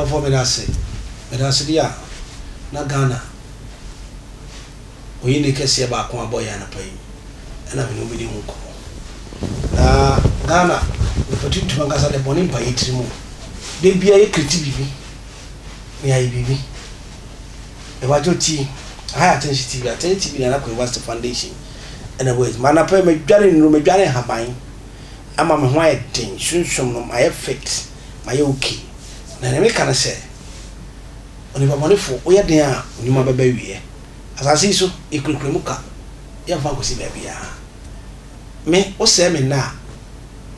for me that say dia na Ghana we need to see about one boy and a pay and I'm no bidding uncle. Ghana, the potato to Mangasa the Bonin by 8 more. They be a critique. Me baby. A water tea, high attention TV, and I was the foundation. And a word, man, I pay my darling room, my darling have mine. I'm a white thing, soon some my effect, my okay. Then I make can say. Only my money for where they are, you my baby. As I see so, it could remuka. Young Fancy baby. Me, what's say me now?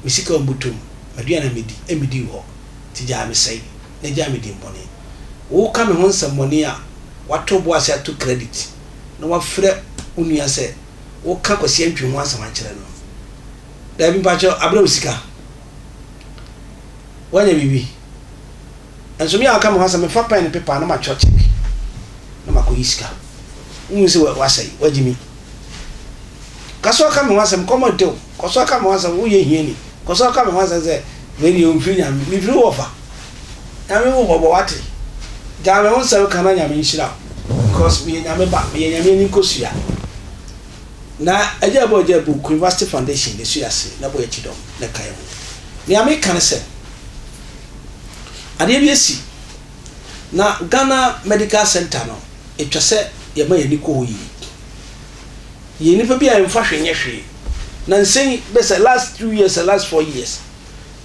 Missiko Butum, Madiana Midi walk. Tijami say, Nejami dim money. Who come and want some money? What top was I to credit? No one fret unia said, who can't see him once a manchester. There be Pacho Abrosika. When you be. And so me, I'll come once and me and paper, no my church. No my coiska. See what was say, what do you mean? Castle come once and come to, Castle come once and we hear. Castle come once and say, very unfriendly, me flew over. I mean, what? Jammy won't sell Canania mean shit because me and me Cosia. Now, a job or job book, University Foundation, the Suas, no boy chidom, the Kayo. The American say, I did see. Now, Ghana Medical Center, no, it was said, you may Nico ye never be in fashion yesterday. Nancy, best the last 2 years, the last 4 years,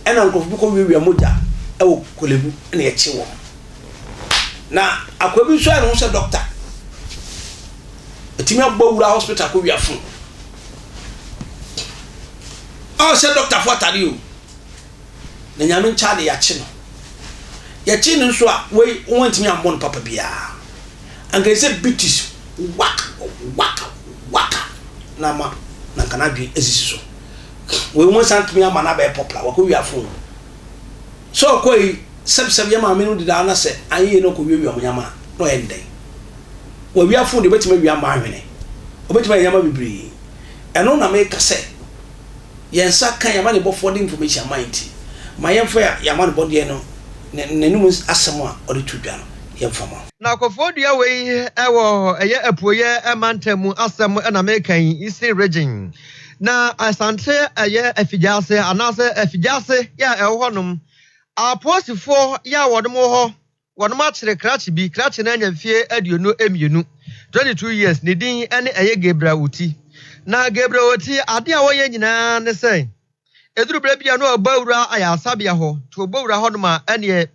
and Uncle Buko will be a moja, oh, Kulebu, and a chiwa. Now, I could be sure I was a doctor. A team of Bola Hospital could be a phone. Oh, said Doctor, what are you? The Yamin Charlie Yachino. Yachino, so wait, want me on one papa beer. And they said, British, waka. Nama, Nankanabi, is so. We want to me a man about popular, what we are phone. So, quay. Some yama menu did I say, I know who you are, Yama, no end day. Well, we are food, but maybe I'm marrying. But my Yama be breed. And on a make a say, yes, I can't money before the information mighty. My young fair Yaman Bodiano, Nenumus Asama or the Tubiano, young farmer. Now, for the way, a year a poor year, a man temu Asam and American is a regime. Now, I sante a year a fijase, another a fijase, ya a honum. Our post for ya one match the cratch be cratching and fear no emunu 22 years needing any a Gabriel Uti. Now Gabriel Uti adia wayana ne say. Edru Brabia no Bowra aya Sabia ho to Bowra Honma and ye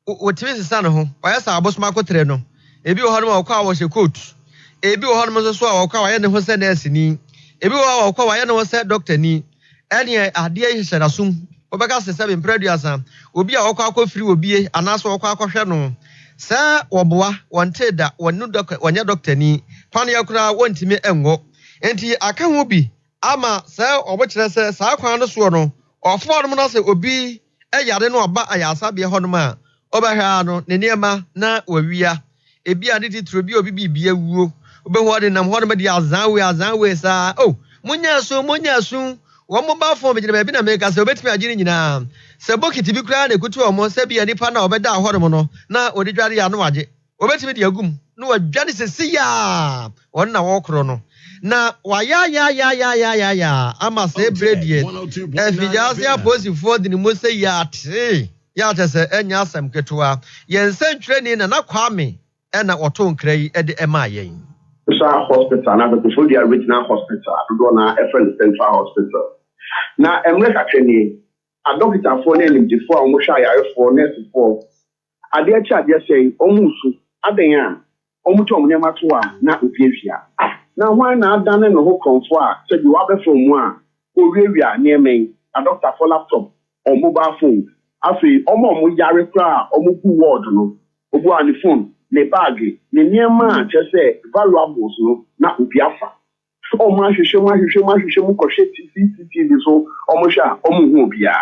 what is son ho by us our boss Marco Treno. Ebi Honma was a coat. Ebi Honma so or Kawayan who said Nessini. Ebi Kawayan was said Doctor Ni. And ye adia said assume. Obeka se 7 producer obi a okwa free obi anaso okwa akohwe no sa woboa wonte da wonu wonya doctor ni pan yakura wontimi enwo enti aka ho bi ama sa obekire se sa kwan no so no ofo no no se obi eyare no oba ayasa be ho no ma obehwa no ne niema na wawia ebi ade titro bi obi bibia wuo obehu ade nam ho no be azanwe sa munya so one mobile phone with the America, so bet me a genie. Saboki to be crying a good to almost be any partner of a down hormono. Now, what did you know? Obet me your gum. No, Janice, see ya. One now, chrono. Now, why, ya. I must say, bread yet. If you just are posing for the Musa yacht, yacht as a yasam ketua. Yen send training and not kwame, and a autumn cray at the MIA. Hospital, and before the original hospital, I go now a central hospital. Now, I'm not actually a doctor for name before I'm shy for nurse for. I dare chat just say, almost at the end, almost on Yamatua, not Upia. Now, why not done in the whole comfort? Said you are from one who really near me, a doctor for laptop or mobile phone. I say, almost Yari Kra, almost ward, no, over on the phone. Ne bagi, ne niema chese valuables no na ubiafa. O ma hwehwe mu kɔhwɛ CCTV so o mo hwa o mo hu bia.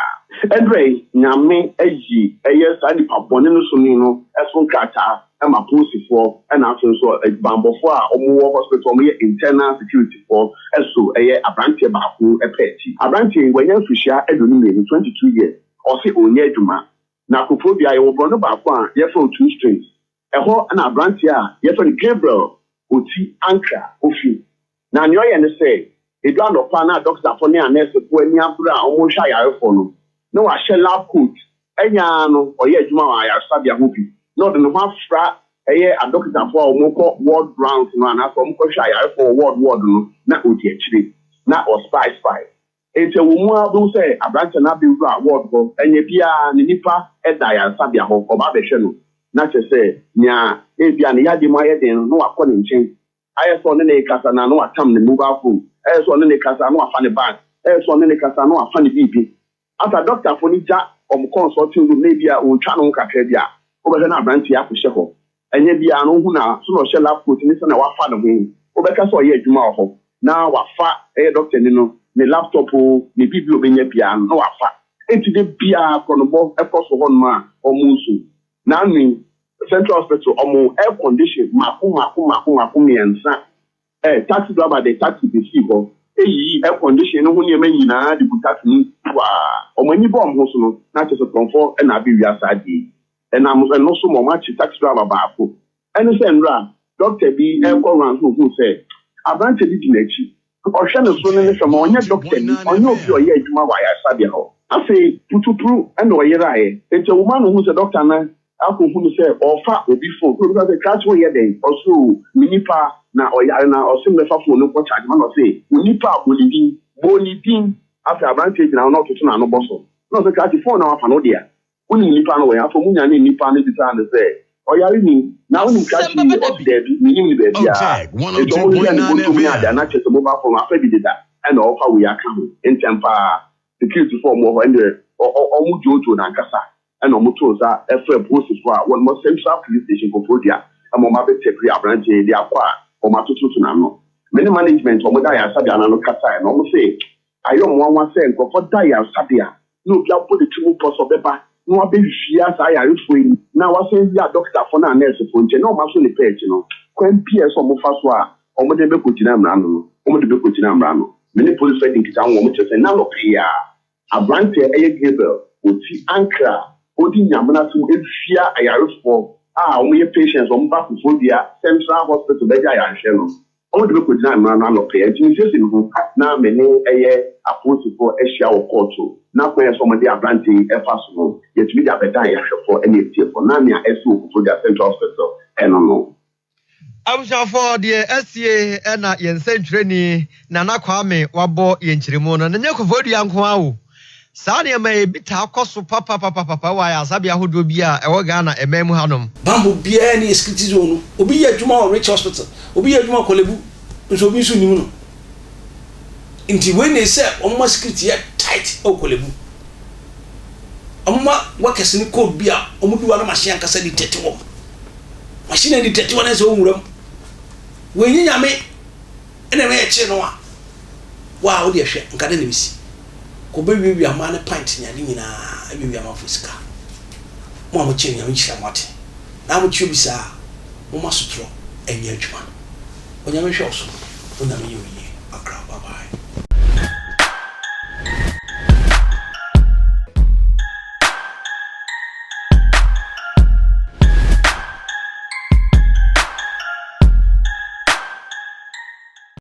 Andre nyame ayi eye sa nipa bɔne no so ni no ɛso krata e ma posifo e na aso so bambɔfo a o mo wɔ hospital o mo yɛ internal security for ɛso eye abrantie baako e pɛti. Abrantie wanya mfihia edonu 22 years. O se onye adwuma. na Kufobia ye wo no ba kwa ye for 2 strings eho na branch a ye for Gabriel oti anka ofi na ne oye ne say edu anopa na doctor for ne nurse for ani abura omo hwa yare for no na wa hye lab coat enya no oye adwuma wa ya sabia ho bi no de no afra eye a doctor for omo ko ward round no na so omo ko hwa yare for ward no na odi akire na o spice ete wo mu abu say abranche na bi ru award go enye bia ne nipa eda ya sabia ho oba be hwe no na che say nya e bia ne yade mo ayeden no akọ ne nchen ayeso ne kasa na no atam ne mobile phone ayeso ne kasa no afa ne bag ayeso ne kasa no afa ne bibi ata doctor for ni ja om consulting room na bia o twa no kakra bia o be na abranche ya ko hye ho enye bia no hu na so no hye lab coat ni se na wafa ne ho o be ka so ye adwuma ho na wafa doctor ni no ne laptop o ne bibio benye bia no wafa enti de bia konobo ekoso ho no a omusu na ni Central Hospital air condition maku miensa taxi driver de taxi be see go air condition no ho ne ma nyina de taxi ni wa omani bom ho so no na che so comfort na bi wi asade na mo no so mo ma chi taxi driver ba afo ene se nra doctor bi ko ran so say abranche di dinachi ohwe no so ne hwe ma onye doctor ni onye obi oye adwuma wa ya asade ho afi tutupru ene oyerae ente woman no hu se doctor na ako hu say ofa obi phone so because the catch one here dey also minipa na oyare na osimle fa phone no ko charge man no say minipa bolidin after advantage na no to na no boso no say catch phone na afa no dia uni minipa no we afọ munya na minipa no bisa na say oyare ni na uni catch ni of debi minimum be bia e to mo ya ni go mi ada na chese mobile phone afa bi dida and ofa we aka ho entempa security form ho and omu jojo na nkasa and omuto za efe post for one more central police station for Prodia and mama be take branch dey akwa o matututu na no many management o moda ya sabia na no kasa na o say ayo mo wan say nko for da ya sabia no bia put the two post obeba no abehia sa ya refo na wa say bia doctor for na nurse for nche na o ma so le page no kwan PS o mo fa so a o mo de be kotina mra no o mo de be kotina mra no many police fighting kita won mo che say na no pia a branch eye Gabriel oti ankra odi nyamana so efia ayarefo omo ye patients omo ba Kufobia Central Hospital be ja ya hwe no omo de be kodina mra na no pe enti sesi no na mene eye apostle ehia wo court na kwa so mo de abranti efa so no yetumi de abeda ya hwefo ene tiefo na me a eso Kufobia Central Hospital eno no Abusafo de SCA na yensentreni na nakwame wabo yenchiremu no nye Kufobia nko awo Sani may be takoso papa wa ya sabia hodo bia e wo Ghana ememu hanom bambo bia ni eskritizo obi ya dwuma Rich Hospital obi ya dwuma Kolebu nso bi nso nimu no nti we ne se omma security ya tight o Kolebu omma wakese ni ko bia omudu wa na machine kasa di 31 machine di 31 na so nwuram we nyame ene me eche no a wa wo de hwe nkade ne bisi ko be wi amane pint nya ni nyina wi amafusika mo amoche nya nchira mate na amoche bisa mo masutro enya adwuma onya me hwe oso onya me yi